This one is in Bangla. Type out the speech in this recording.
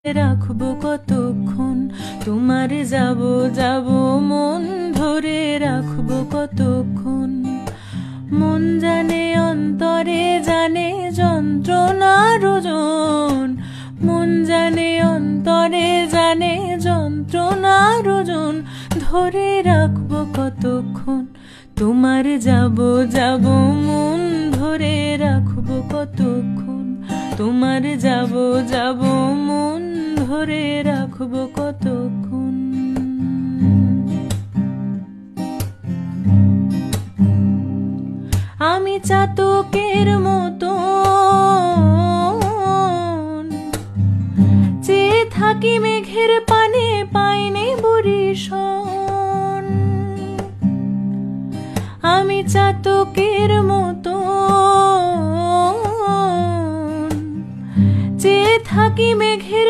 রাখবো কতক্ষণ তোমার যাব যাব মন ধরে রাখবো কতক্ষণ। মন জানে অন্তরে জানে যন্ত্রণার ওজন, মন জানে অন্তরে জানে যন্ত্রণার ওজন। ধরে রাখবো কতক্ষণ তোমার যাব যাব মন ধরে রাখবো কতক্ষণ তোমার যাব যাব মন ধরে রাখবো কতক্ষণ। আমি চাতকের মতো চেয়ে থাকি মেঘের পানে পাইনি বরিশন। আমি চাতকের মতো চেয়ে থাকি মেঘের